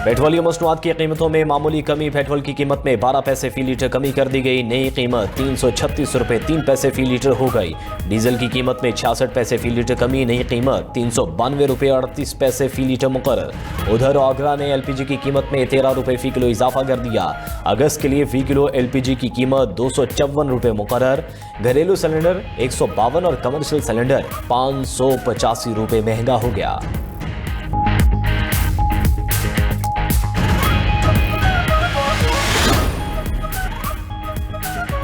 Petroleum मसनूआत की कीमतों में मामूली कमी। पेट्रोल की कीमत में 12 पैसे फी लीटर कमी कर दी गई। नई कीमत 336 रुपये 3 पैसे फी लीटर हो गई। डीजल की कीमत में 66 पैसे फी लीटर कमी। नई कीमत 392 रुपये 38 पैसे फी लीटर मुकर्रर। उधर आगरा ने एलपीजी की कीमत में 13 रुपये फी किलो इजाफा कर दिया। अगस्त के लिए फी किलो एलपीजी की कीमत 254 रुपये मुकर्रर। घरेलू सिलेंडर 152 और कमर्शियल सिलेंडर 585 रुपये महंगा हो गया।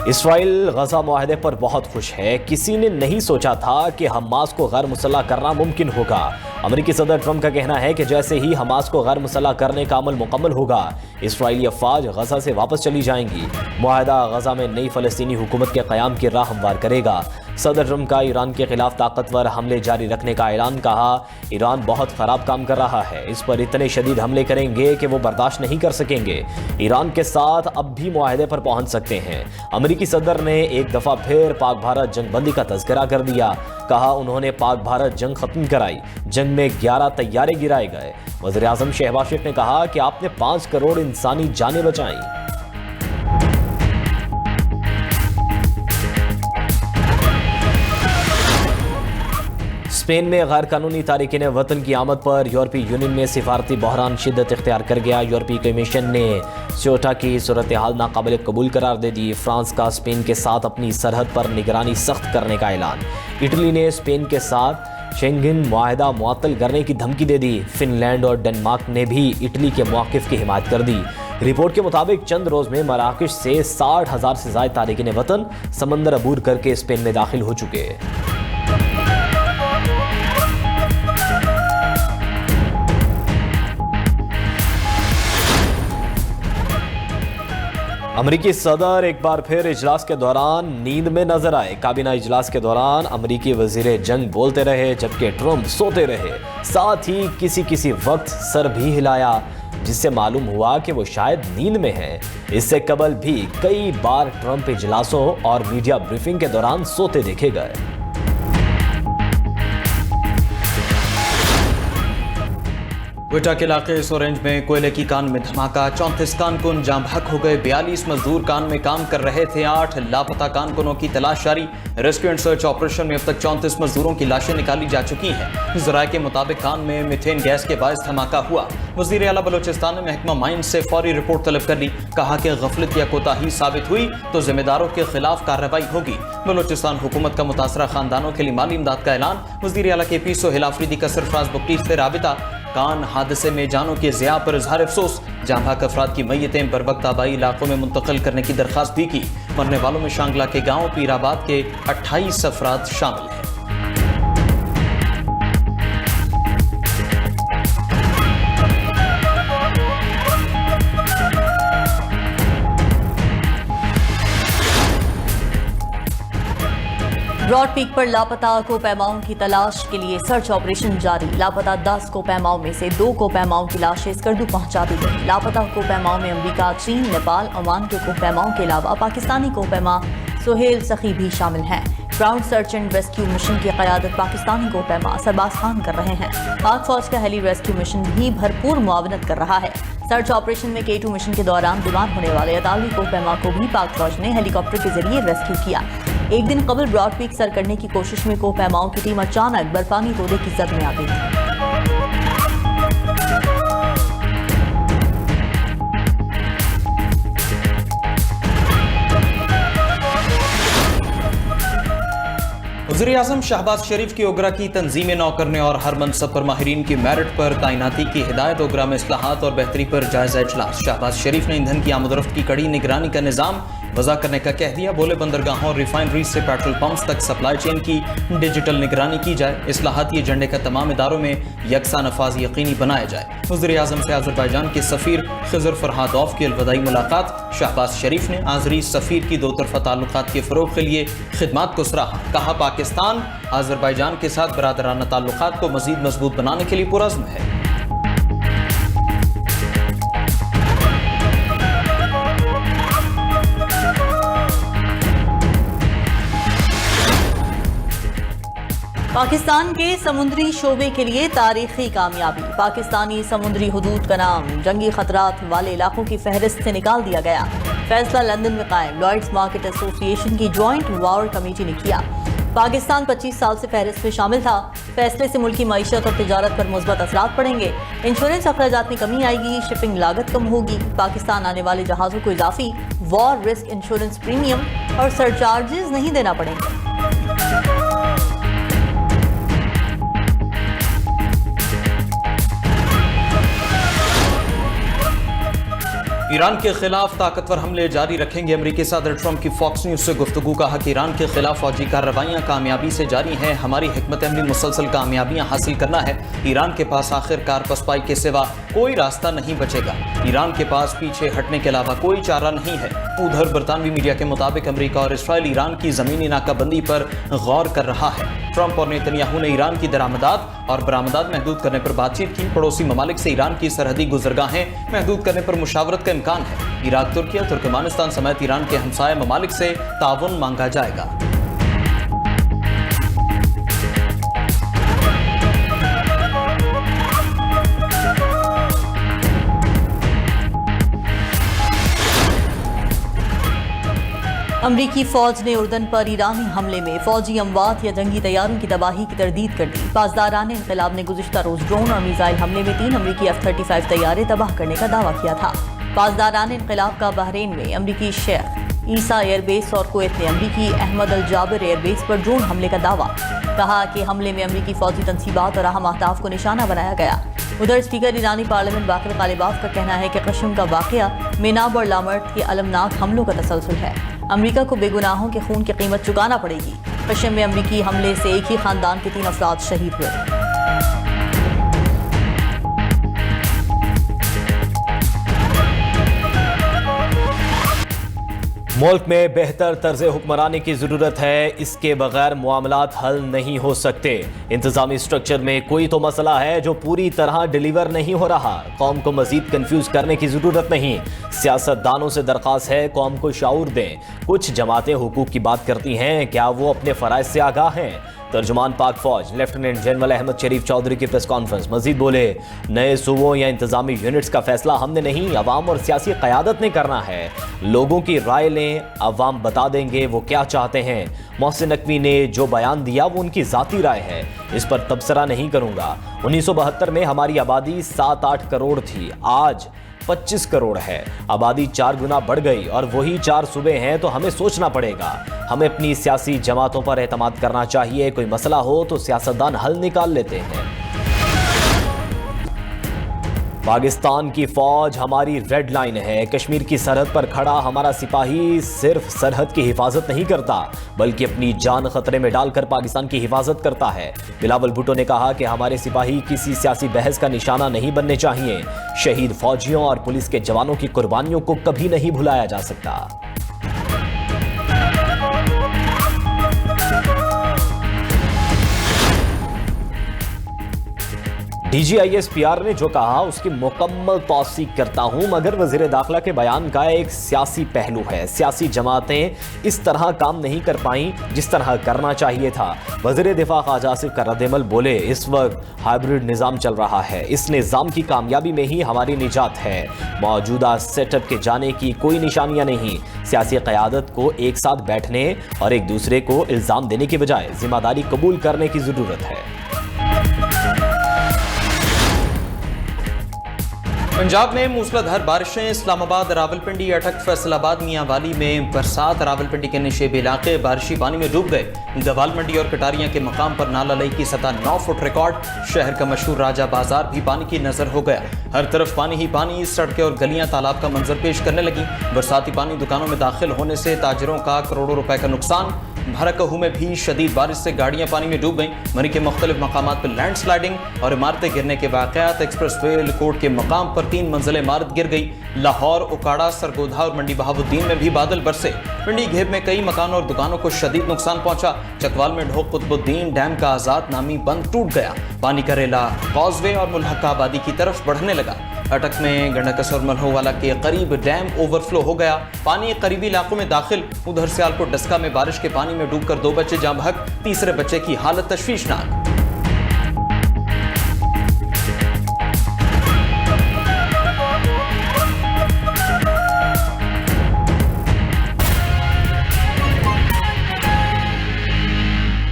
इसराइल गजा मुआहदे पर बहुत खुश है। किसी ने नहीं सोचा था कि हमास को गैर मुसल्लह करना मुमकिन होगा। अमेरिकी सदर ट्रंप का कहना है कि जैसे ही हमास को गैर मुसल्लह करने का अमल मुकम्मल होगा, इसराइली अफवाज गजा से वापस चली जाएंगी। मुआहदा गजा में नई फलस्तीनी हुकूमत के क़याम की राह हमवार करेगा। सदर ट्रंप का ईरान के खिलाफ ताकतवर हमले जारी रखने का ऐलान। कहा, ईरान बहुत खराब काम कर रहा है, इस पर इतने शदीद हमले करेंगे कि वो बर्दाश्त नहीं कर सकेंगे। ईरान के साथ अब भी मुआहदे पर पहुंच सकते हैं। अमेरिकी सदर ने एक दफा फिर पाक भारत जंगबंदी का तज़किरा कर दिया। कहा, उन्होंने पाक भारत जंग खत्म कराई। जंग में 11 तैयारे गिराए गए। वज़ीर आज़म शहबाज शरीफ ने कहा कि आपने 5 करोड़ इंसानी जानें बचाई। स्पेन में गैर कानूनी तारिकीन वतन की आमद पर यूरोपीय यूनियन में सिफारती बहरान शिद्दत इख्तियार कर गया। यूरोपीय कमीशन ने स्योटा की सूरत हाल नाकाबिल कबूल करार दे दी। फ्रांस का स्पेन के साथ अपनी सरहद पर निगरानी सख्त करने का ऐलान। इटली ने स्पेन के साथ शेंगन मुआहदा मुअत्तल करने की धमकी दे दी। फिनलैंड और डेनमार्क ने भी इटली के मौक़िफ़ की हिमायत कर दी। रिपोर्ट के मुताबिक चंद रोज में मराकश से 60,000 से ज़ायद तारिकीन वतन समंदर अबूर करके स्पेन में दाखिल हो चुके। अमरीकी सदर एक बार फिर इजलास के दौरान नींद में नजर आए। काबीना इजलास के दौरान अमरीकी वजीर जंग बोलते रहे, जबकि ट्रंप सोते रहे। साथ ही किसी वक्त सर भी हिलाया, जिससे मालूम हुआ कि वो शायद नींद में हैं। इससे कबल भी कई बार ट्रंप इजलासों और मीडिया ब्रीफिंग के दौरान सोते देखे गए। क्वेटा के इलाके सोरेंज में कोयले की कान में धमाका। 34 कारकुन जाम बहक हो गए। 42 मजदूर कान में काम कर रहे थे। 8 लापता कारकुनों की तलाश जारी। रेस्क्यू एंड सर्च ऑपरेशन में अब तक 34 मजदूरों की लाशें निकाली जा चुकी हैं। ज़राए के मुताबिक कान में मीथेन गैस के बायस धमाका हुआ। वज़ीर आला बलोचिस्तान ने महकमा माइंस से फौरी रिपोर्ट तलब कर ली। कहा कि गफलत या कोताही साबित हुई तो जिम्मेदारों के खिलाफ कार्रवाई होगी। बलोचिस्तान हुकूमत का मुतासरा खानदानों के लिए माली इमदाद का ऐलान। वज़ीर आला के पी सोहेल आफरीदी का सरफराज बुकीफ से राबिता। कान हादसे में जानों के ज़िया पर इजहार अफसोस। जाम बहक अफराद की मैयतें बरवक्त आबाई इलाकों में मुंतकिल करने की दरख्वास्त भी की। मरने वालों में शांगला के गांव पीराबाद के 28 अफराद शामिल हैं। ब्रॉड पीक पर लापता कोपैमाओं की तलाश के लिए सर्च ऑपरेशन जारी। लापता 10 कोपैमाओं में से 2 कोपैमाओं की लाशें स्कर्दू पहुंचा दी गई। लापता कोपैमाओं में अमेरिका, चीन, नेपाल, ओमान के कोपैमाओं के अलावा पाकिस्तानी कोपैमा सोहेल सखी भी शामिल हैं। Ground search and rescue mission की क़यादत पाकिस्तानी कोपैमा सरबाज खान कर रहे हैं। पाक फौज का हेली रेस्क्यू मिशन भी भरपूर मुआवनत कर रहा है। सर्च ऑपरेशन में K2 मिशन के दौरान बीमार होने वाले अतावी कोपैमा को भी पाक फौज ने हेलीकॉप्टर के जरिए रेस्क्यू किया। एक दिन कबल ब्रॉड पीक सर करने की कोशिश में कोपैमाओं की टीम अचानक बर्फानी तोड़े की जद में आ गई। वज़ीर आज़म शहबाज शरीफ की ओगरा की तंजीमें नौ करने और हर मनसब पर माहिरीन की मेरिट पर तैनाती की हिदायत। ओगरा में इस्लाहात और बेहतरी पर जायजा इजलास। शहबाज शरीफ ने ईंधन की आमदरफ्त की कड़ी निगरानी का निज़ाम वज़ा करने का कह दिया। बोले, बंदरगाहों और रिफाइनरीज से पेट्रोल पंप्स तक सप्लाई चेन की डिजिटल निगरानी की जाए। इस्लाहाती एजेंडे का तमाम इदारों में यकसा नफाज यकीनी बनाया जाए। वज़ीर आज़म से आज़रबाईजान के सफ़ीर खिज़र फरहादोफ की अलविदाई मुलाकात। शहबाज शरीफ ने आज़री सफ़ीर की 2 तरफ़ा ताल्लुकात के फ़रोग़ के लिए खिदमात को सराहा। कहा, पाकिस्तान आज़रबाईजान के साथ बरादराना ताल्लुकात को मज़ीद मजबूत बनाने के लिए पुरज़्म है। पाकिस्तान के समुद्री शोबे के लिए तारीखी कामयाबी। पाकिस्तानी समुद्री हुदूद का नाम जंगी खतरात वाले इलाकों की फहरिस्त से निकाल दिया गया। फैसला लंदन में कायम लॉयड्स मार्केट एसोसिएशन की जॉइंट वार कमेटी ने किया। पाकिस्तान 25 साल से फहरिस्त में शामिल था। फैसले से मुल्की मईशत और तिजारत पर मुस्बत असरात पड़ेंगे। इंश्योरेंस अखराजात में कमी आएगी, शिपिंग लागत कम होगी। पाकिस्तान आने वाले जहाज़ों को इजाफी वॉर रिस्क इंश्योरेंस प्रीमियम और सरचार्जेस नहीं देना पड़ेंगे। ईरान के खिलाफ ताकतवर हमले जारी रखेंगे। अमेरिकी सदर ट्रंप की फॉक्स न्यूज से गुफ्तगू। कहा कि ईरान के खिलाफ फौजी कार्रवाइयां कामयाबी से जारी हैं। हमारी हिकमत अमली मुसलसल कामयाबियां हासिल करना है। ईरान के पास आखिरकार पसपाई के सिवा कोई रास्ता नहीं बचेगा। ईरान के पास पीछे हटने के अलावा कोई चारा नहीं है। उधर बरतानवी मीडिया के मुताबिक अमेरिका और इसराइल ईरान की जमीनी नाकाबंदी पर गौर कर रहा है। ट्रंप और नेतन्याहू ने ईरान की दरामदात और बरामदात महदूद करने पर बातचीत की। पड़ोसी ममालिक से ईरान की सरहदी गुजरगाहें महदूद करने पर मुशावरत का इम्कान है। इराक, तुर्की, तुर्कमानिस्तान समेत ईरान के हमसाया ममालिक से ताउन मांगा जाएगा। अमरीकी फौज ने उर्दन पर ईरानी हमले में फौजी अमवात या जंगी तैयारों की तबाही की तरदीद कर दी। पासदारान इनकलाब ने गुज़िश्ता रोज ड्रोन और मिसाइल हमले में 3 अमरीकी F-35 तैयारे तबाह करने का दावा किया था। पासदारान इनकलाब का बहरीन में अमरीकी शेख ईसा एयरबेस और कुवैत ने अमरीकी अहमद अल जाबिर एयरबेस पर ड्रोन हमले का दावा। कहा कि हमले में अमरीकी फौजी तनसीबात और अहम अहदाफ को निशाना बनाया गया। उधर स्पीकर ईरानी पार्लियामेंट बाकिर गालिबाफ का कहना है कि कश्म का वाकया मेनाब और लामर्ट के अलमनाक हमलों का तसलसल है। अमरीका को बेगुनाहों के खून की कीमत चुकाना पड़ेगी। कश्म में अमरीकी हमले से एक ही खानदान के 3 अफराद शहीद हुए। मुल्क में बेहतर तर्ज हुक्मरानी की ज़रूरत है। इसके बगैर मामलात हल नहीं हो सकते। इंतज़ामी स्ट्रक्चर में कोई तो मसला है जो पूरी तरह डिलीवर नहीं हो रहा। कौम को मजीद कंफ्यूज करने की ज़रूरत नहीं। सियासतदानों से दरख्वास्त है कौम को शऊर दें। कुछ जमातें हुकूक की बात करती हैं, क्या वो अपने फ़राइज़ से आगाह हैं? तर्जुमान पाक फौज लेफ्टिनेंट जनरल अहमद शरीफ चौधरी की प्रेस कॉन्फ्रेंस। मजीद बोले, नए सूबों या इंतजामी यूनिट्स का फैसला हमने नहीं, अवाम और सियासी क़यादत ने करना है। लोगों की राय लें, अवाम बता देंगे वो क्या चाहते हैं। मोहसिन नकवी ने जो बयान दिया वो उनकी ज़ाती राय है, इस पर तबसरा नहीं करूँगा। 1972 में हमारी आबादी 7-8 करोड़ थी, आज 25 करोड़ है। आबादी 4 गुना बढ़ गई और वही 4 सूबे हैं, तो हमें सोचना पड़ेगा। हमें अपनी सियासी जमातों पर एतमाद करना चाहिए। कोई मसला हो तो सियासतदान हल निकाल लेते हैं। पाकिस्तान की फौज हमारी रेड लाइन है। कश्मीर की सरहद पर खड़ा हमारा सिपाही सिर्फ सरहद की हिफाजत नहीं करता, बल्कि अपनी जान खतरे में डालकर पाकिस्तान की हिफाजत करता है। बिलावल भुट्टो ने कहा कि हमारे सिपाही किसी सियासी बहस का निशाना नहीं बनने चाहिए। शहीद फौजियों और पुलिस के जवानों की कुर्बानियों को कभी नहीं भुलाया जा सकता। DGISPR ने जो कहा उसकी मुकम्मल तौसीक करता हूं, मगर वज़ीर दाखिला के बयान का एक सियासी पहलू है। सियासी जमातें इस तरह काम नहीं कर पाई जिस तरह करना चाहिए था। वज़ीर दिफा ख्वाजा आसिफ का रद्द-ए-अमल बोले, इस वक्त हाइब्रिड निज़ाम चल रहा है, इस निज़ाम की कामयाबी में ही हमारी निजात है। मौजूदा सेटअप के जाने की कोई निशानियां नहीं। सियासी क़यादत को एक साथ बैठने और एक दूसरे को इल्ज़ाम देने के बजाय जिम्मेदारी कबूल करने की ज़रूरत है। पंजाब में मूसलाधार बारिशें। इस्लामाबाद, रावलपिंडी, अटक, फैसलाबाद, मियांवाली में बरसात। रावलपिंडी के निशेब इलाके बारिशी पानी में डूब गए। गवाल मंडी और कटारियां के मकाम पर नाला लई की सतह 9 फुट रिकॉर्ड। शहर का मशहूर राजा बाजार भी पानी की नजर हो गया। हर तरफ पानी ही पानी। सड़कें और गलियां तालाब का मंजर पेश करने लगी। बरसाती पानी दुकानों में दाखिल होने से ताजिरों का करोड़ों रुपए का नुकसान। भरकहू में भी शदीद बारिश से गाड़ियां पानी में डूब गईं। मरी के मुख्तलिफ मकामात पर लैंड स्लाइडिंग और इमारतें गिरने के वाक़यात। एक्सप्रेस वे लिकोट के मकाम पर 3 मंजिल इमारत गिर गई। लाहौर, उकाड़ा, सरगोधा और मंडी बहाउद्दीन में भी बादल बरसे। पिंडी घेब में कई मकानों और दुकानों को शदीद नुकसान पहुंचा। चकवाल में ढोक कुतुबुद्दीन डैम का आजाद नामी बंद टूट गया। पानी का रेला कॉजवे और मुल्हका आबादी की तरफ बढ़ने लगा। अटक में गंडक और मल्होवाला के करीब डैम ओवरफ्लो हो गया। पानी करीबी इलाकों में दाखिल। उधर सियालकोट डस्का में बारिश के पानी पानी में डूबकर 2 बच्चे जाँ बहक, तीसरे बच्चे की हालत तशवीशनाक।